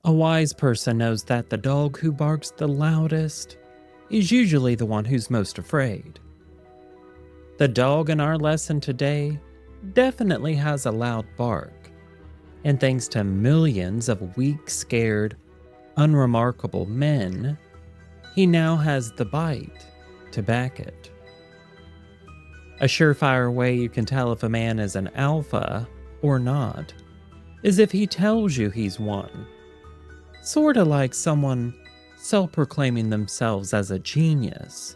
A wise person knows that the dog who barks the loudest is usually the one who's most afraid. The dog in our lesson today definitely has a loud bark, and thanks to millions of weak, scared, unremarkable men, he now has the bite to back it. A surefire way you can tell if a man is an alpha or not is if he tells you he's one. Sorta like someone self-proclaiming themselves as a genius.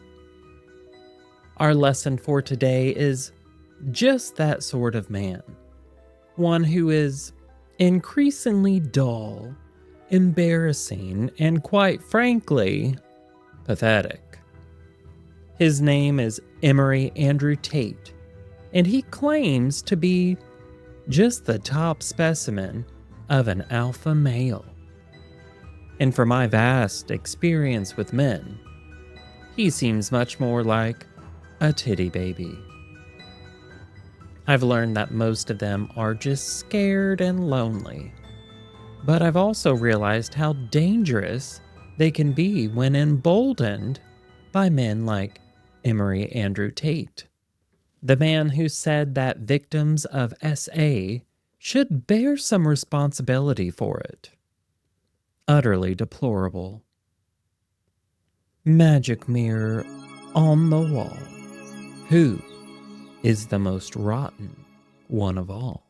Our lesson for today is just that sort of man. One who is increasingly dull, embarrassing, and quite frankly, pathetic. His name is Emory Andrew Tate, and he claims to be just the top specimen of an alpha male. And for my vast experience with men, he seems much more like a titty baby. I've learned that most of them are just scared and lonely, but I've also realized how dangerous they can be when emboldened by men like Emory Andrew Tate, the man who said that victims of SA should bear some responsibility for it. Utterly deplorable. Magic mirror on the wall. Who is the most rotten one of all?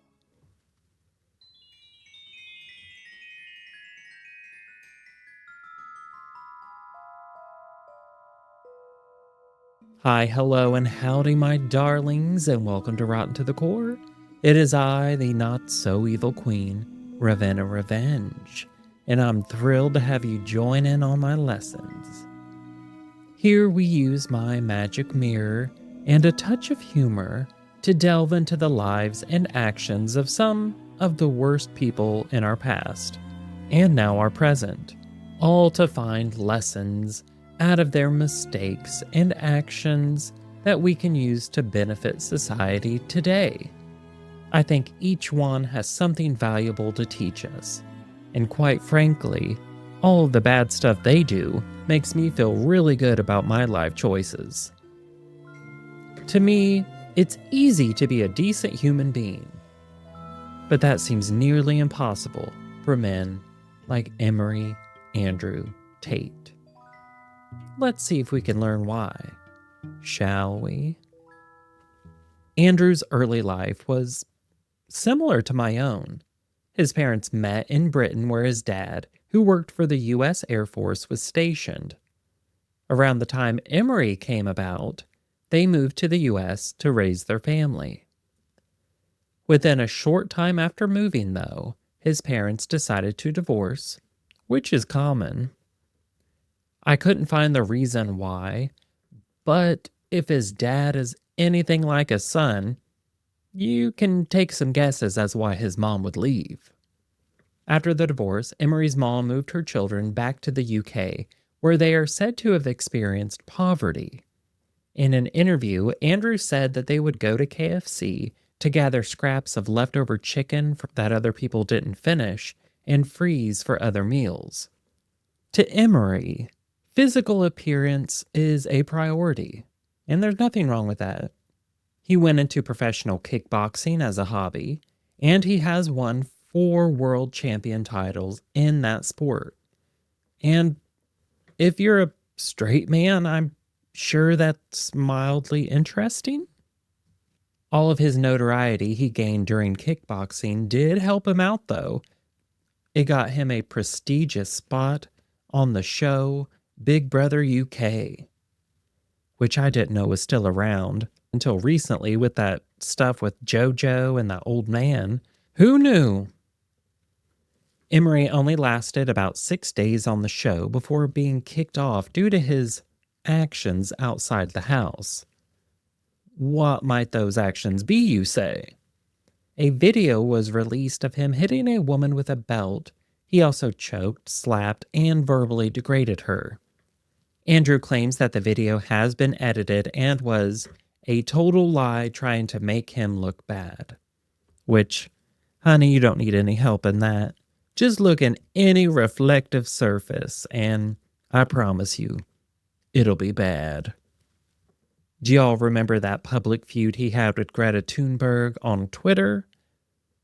Hi, hello, and howdy, my darlings, and welcome to Rotten to the Core. It is I, the not-so-evil queen, Ravenna Revenge, and I'm thrilled to have you join in on my lessons. Here we use my magic mirror and a touch of humor to delve into the lives and actions of some of the worst people in our past, and now our present, all to find lessons out of their mistakes and actions that we can use to benefit society today. I think each one has something valuable to teach us, and quite frankly, all of the bad stuff they do makes me feel really good about my life choices. To me, it's easy to be a decent human being, but that seems nearly impossible for men like Emory Andrew Tate. Let's see if we can learn why, shall we? Andrew's early life was similar to my own. His parents met in Britain where his dad, who worked for the U.S. Air Force, was stationed. Around the time Emory came about, they moved to the U.S. to raise their family. Within a short time after moving, though, his parents decided to divorce, which is common. I couldn't find the reason why, but if his dad is anything like a son, you can take some guesses as why his mom would leave. After the divorce, Emory's mom moved her children back to the UK, where they are said to have experienced poverty. In an interview, Andrew said that they would go to KFC to gather scraps of leftover chicken that other people didn't finish and freeze for other meals. To Emory, physical appearance is a priority, and there's nothing wrong with that. He went into professional kickboxing as a hobby, and he has won 4 world champion titles in that sport. And if you're a straight man, I'm sure that's mildly interesting. All of his notoriety he gained during kickboxing did help him out, though. It got him a prestigious spot on the show Big Brother UK, which I didn't know was still around until recently with that stuff with JoJo and that old man. Who knew? Emory only lasted about 6 days on the show before being kicked off due to his actions outside the house. What might those actions be, you say? A video was released of him hitting a woman with a belt. He also choked, slapped, and verbally degraded her. Andrew claims that the video has been edited and was a total lie trying to make him look bad. Which, honey, you don't need any help in that. Just look in any reflective surface, and I promise you, it'll be bad. Do y'all remember that public feud he had with Greta Thunberg on Twitter?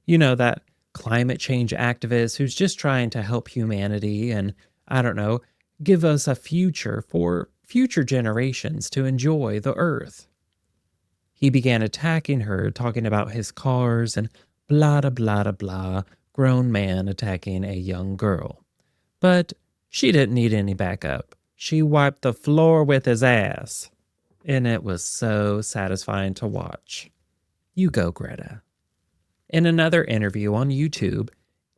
You know, that climate change activist who's just trying to help humanity and, I don't know, give us a future for future generations to enjoy the earth. He began attacking her, talking about his cars and blah, blah, blah, blah, grown man attacking a young girl. But she didn't need any backup. She wiped the floor with his ass. And it was so satisfying to watch. You go, Greta. In another interview on YouTube,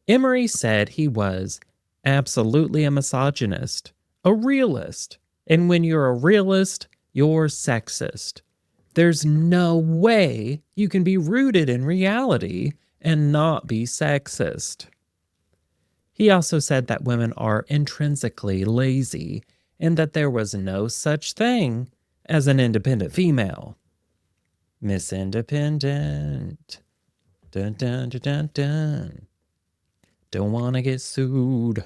Emory said he was absolutely a misogynist, a realist. And when you're a realist, you're sexist. There's no way you can be rooted in reality and not be sexist. He also said that women are intrinsically lazy and that there was no such thing as an independent female. Miss Independent. Dun dun dun dun dun. Don't want to get sued.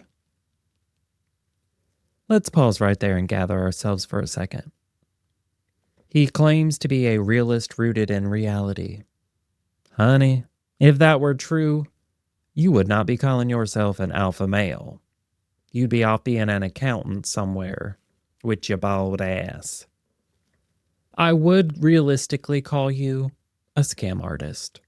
Let's pause right there and gather ourselves for a second. He claims to be a realist rooted in reality. Honey, if that were true, you would not be calling yourself an alpha male. You'd be off being an accountant somewhere with your bald ass. I would realistically call you a scam artist.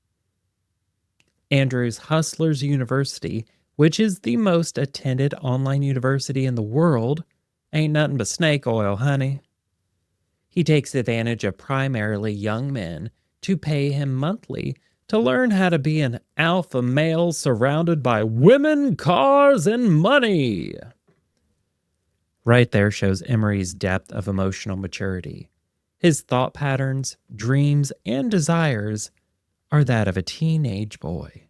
Andrew's Hustlers University, which is the most attended online university in the world, ain't nothing but snake oil, honey. He takes advantage of primarily young men to pay him monthly to learn how to be an alpha male surrounded by women, cars, and money. Right there shows Emory's depth of emotional maturity. His thought patterns, dreams, and desires are that of a teenage boy.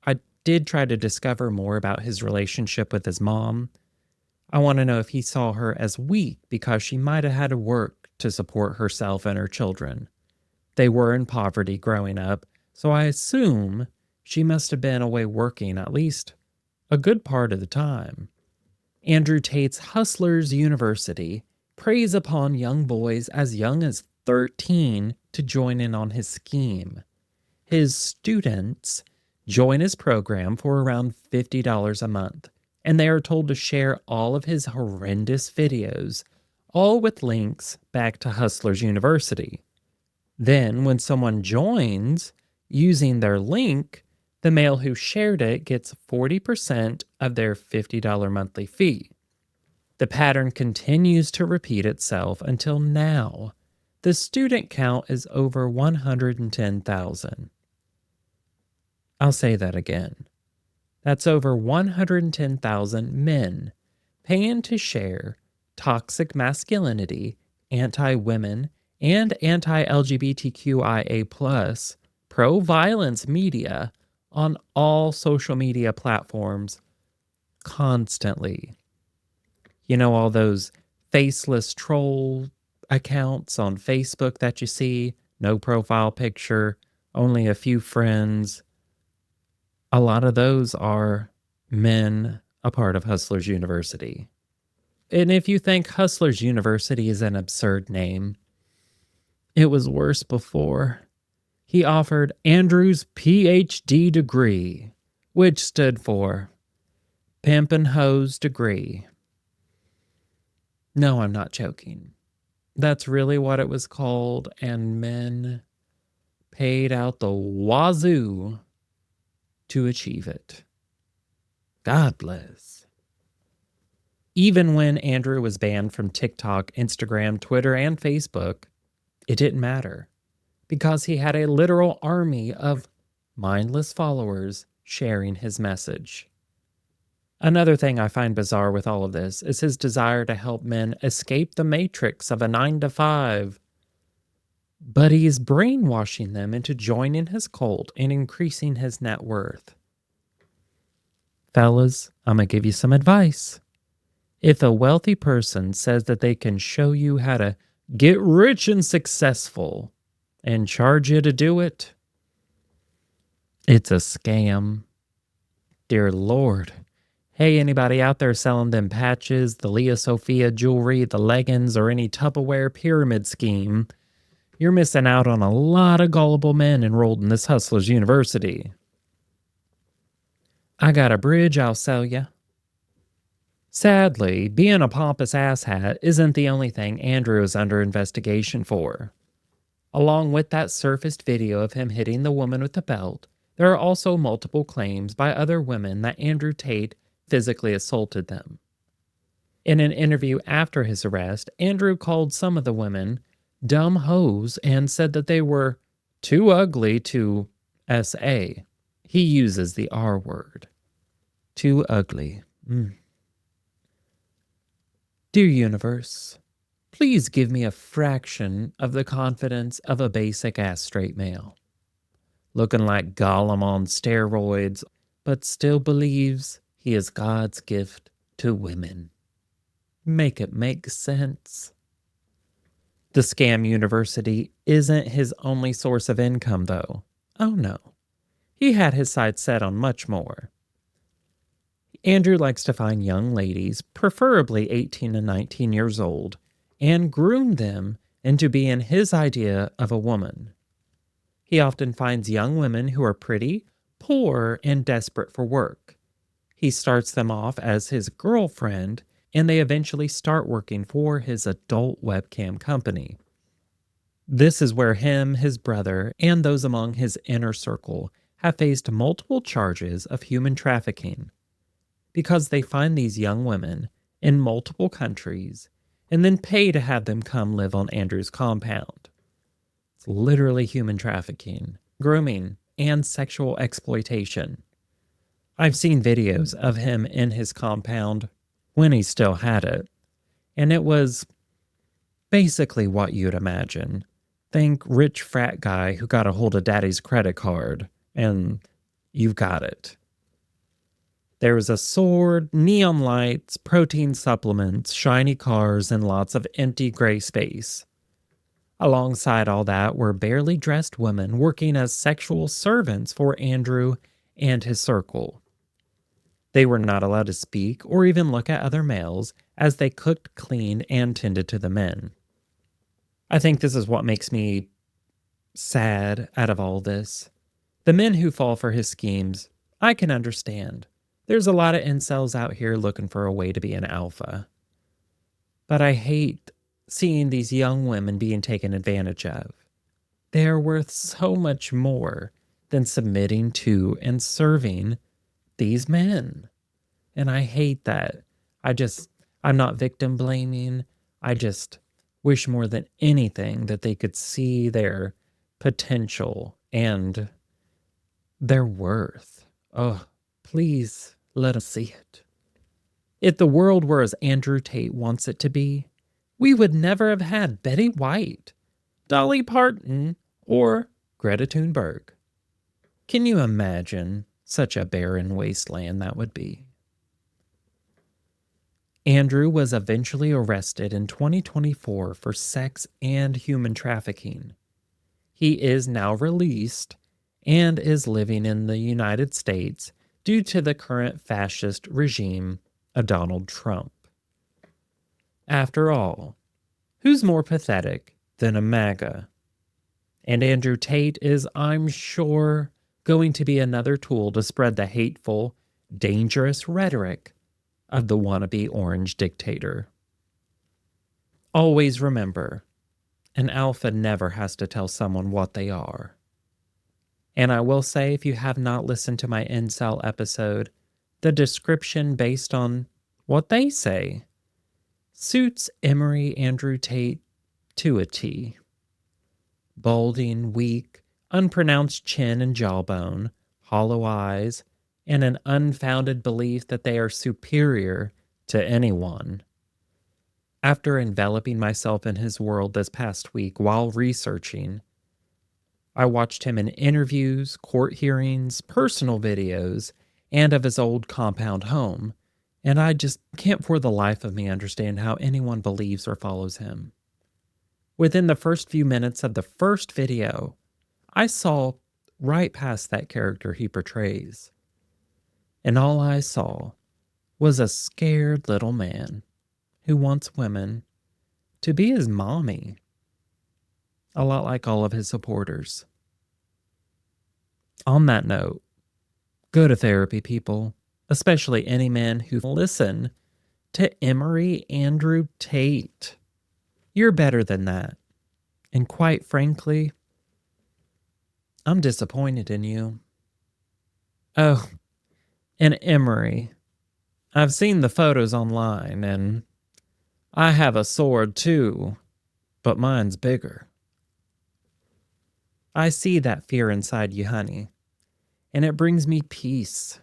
I did try to discover more about his relationship with his mom. I want to know if he saw her as weak because she might have had to work to support herself and her children. They were in poverty growing up, so I assume she must have been away working at least a good part of the time. Andrew Tate's Hustlers University preys upon young boys as young as 13 to join in on his scheme. His students join his program for around $50 a month, and they are told to share all of his horrendous videos, all with links back to Hustlers University. Then, when someone joins using their link, the male who shared it gets 40% of their $50 monthly fee. The pattern continues to repeat itself until now. The student count is over 110,000. I'll say that again. That's over 110,000 men paying to share toxic masculinity, anti-women, and anti-LGBTQIA+, pro-violence media on all social media platforms constantly. You know, all those faceless troll accounts on Facebook that you see, no profile picture, only a few friends. A lot of those are men a part of Hustlers University. And if you think Hustlers University is an absurd name, it was worse before. He offered Andrew's PhD degree, which stood for Pimp and Hose Degree. No, I'm not joking. That's really what it was called, and men paid out the wazoo to achieve it. God bless. Even when Andrew was banned from TikTok, Instagram, Twitter, and Facebook, it didn't matter because he had a literal army of mindless followers sharing his message. Another thing I find bizarre with all of this is his desire to help men escape the matrix of a 9-to-5. But he is brainwashing them into joining his cult and increasing his net worth. Fellas, I'm going to give you some advice. If a wealthy person says that they can show you how to get rich and successful and charge you to do it, it's a scam. Dear Lord. Hey, anybody out there selling them patches, the Leah Sophia jewelry, the leggings, or any Tupperware pyramid scheme, you're missing out on a lot of gullible men enrolled in this hustler's university. I got a bridge I'll sell ya. Sadly, being a pompous asshat isn't the only thing Andrew is under investigation for. Along with that surfaced video of him hitting the woman with the belt, there are also multiple claims by other women that Andrew Tate physically assaulted them. In an interview after his arrest, Andrew called some of the women dumb hoes and said that they were too ugly to SA. He uses the R word. Too ugly. Dear universe, please give me a fraction of the confidence of a basic ass straight male. Looking like Gollum on steroids, but still believes he is God's gift to women. Make it make sense. The scam university isn't his only source of income, though. Oh no. He had his sights set on much more. Andrew likes to find young ladies, preferably 18 to 19 years old, and groom them into being his idea of a woman. He often finds young women who are pretty, poor, and desperate for work. He starts them off as his girlfriend, and they eventually start working for his adult webcam company. This is where him, his brother, and those among his inner circle have faced multiple charges of human trafficking because they find these young women in multiple countries and then pay to have them come live on Andrew's compound. It's literally human trafficking, grooming, and sexual exploitation. I've seen videos of him in his compound when he still had it, and it was basically what you'd imagine. Think rich frat guy who got a hold of daddy's credit card, and you've got it. There was a sword, neon lights, protein supplements, shiny cars, and lots of empty gray space. Alongside all that were barely dressed women working as sexual servants for Andrew and his circle. They were not allowed to speak or even look at other males as they cooked, cleaned, and tended to the men. I think this is what makes me sad out of all this. The men who fall for his schemes, I can understand. There's a lot of incels out here looking for a way to be an alpha. But I hate seeing these young women being taken advantage of. They are worth so much more than submitting to and serving these men. And I hate that. I'm not victim blaming. I just wish more than anything that they could see their potential and their worth. Oh, please let us see it. If the world were as Andrew Tate wants it to be, we would never have had Betty White, Dolly Parton, or Greta Thunberg. Can you imagine such a barren wasteland that would be? Andrew was eventually arrested in 2024 for sex and human trafficking. He is now released and is living in the United States due to the current fascist regime of Donald Trump. After all, who's more pathetic than a MAGA? And Andrew Tate is, I'm sure, going to be another tool to spread the hateful, dangerous rhetoric of the wannabe orange dictator. Always remember, an alpha never has to tell someone what they are. And I will say, if you have not listened to my incel episode, the description based on what they say suits Emory Andrew Tate to a T. Balding, weak, unpronounced chin and jawbone, hollow eyes, and an unfounded belief that they are superior to anyone. After enveloping myself in his world this past week while researching, I watched him in interviews, court hearings, personal videos, and of his old compound home, and I just can't for the life of me understand how anyone believes or follows him. Within the first few minutes of the first video, I saw right past that character he portrays. and all I saw was a scared little man who wants women to be his mommy, a lot like all of his supporters. On that note, go to therapy, people, especially any men who listen to Emory Andrew Tate. You're better than that. And quite frankly, I'm disappointed in you. Oh, and Emory, I've seen the photos online, and I have a sword too, but mine's bigger. I see that fear inside you, honey, and it brings me peace.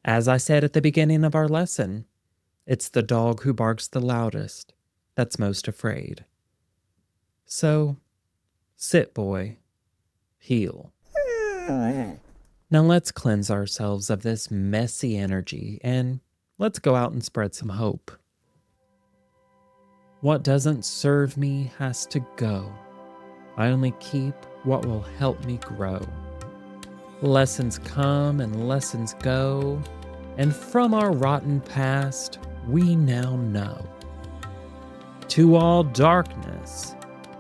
As I said at the beginning of our lesson, it's the dog who barks the loudest that's most afraid. So, sit, boy, heal. Now let's cleanse ourselves of this messy energy and let's go out and spread some hope. What doesn't serve me has to go. I only keep what will help me grow. Lessons come and lessons go, and from our rotten past, we now know. To all darkness,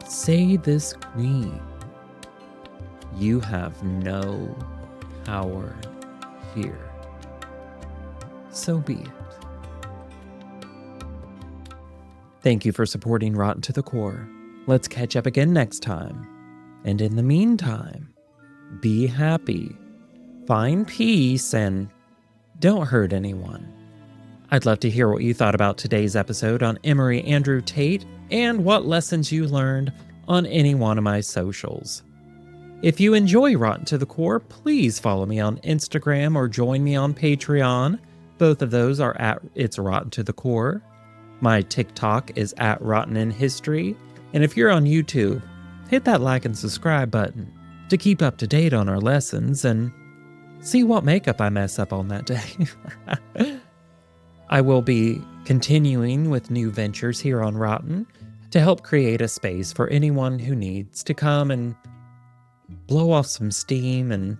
say this queen, you have no power here. So be it. Thank you for supporting Rotten to the Core. Let's catch up again next time. And in the meantime, be happy, find peace, and don't hurt anyone. I'd love to hear what you thought about today's episode on Emory Andrew Tate and what lessons you learned on any one of my socials. If you enjoy Rotten to the Core, please follow me on Instagram or join me on Patreon. Both of those are at It's Rotten to the Core. My TikTok is at Rotten in History. And if you're on YouTube, hit that like and subscribe button to keep up to date on our lessons and see what makeup I mess up on that day. I will be continuing with new ventures here on Rotten to help create a space for anyone who needs to come and blow off some steam and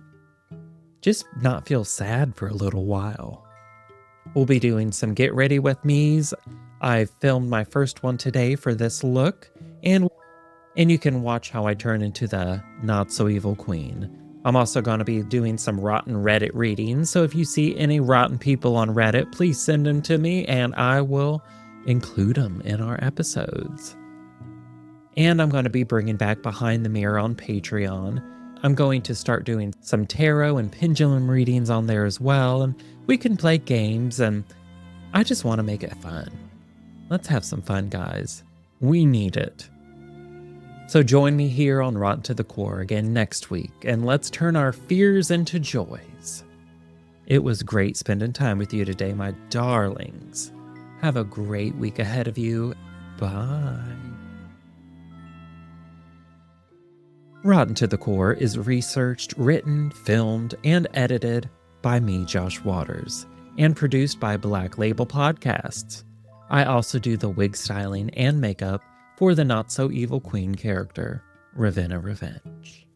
just not feel sad for a little while. We'll be doing some get ready with me's. I filmed my first one today for this look, and you can watch how I turn into the not so evil queen. I'm also going to be doing some Rotten Reddit readings, so if you see any rotten people on Reddit, please send them to me and I will include them in our episodes. And I'm going to be bringing back Behind the Mirror on Patreon. I'm going to start doing some tarot and pendulum readings on there as well, and we can play games, and I just want to make it fun. Let's have some fun, guys. We need it. So join me here on Rotten to the Core again next week, and let's turn our fears into joys. It was great spending time with you today, my darlings. Have a great week ahead of you. Bye. Rotten to the Core is researched, written, filmed, and edited by me, Josh Waters, and produced by Black Label Podcasts. I also do the wig styling and makeup for the not-so-evil queen character, Ravenna Revenge.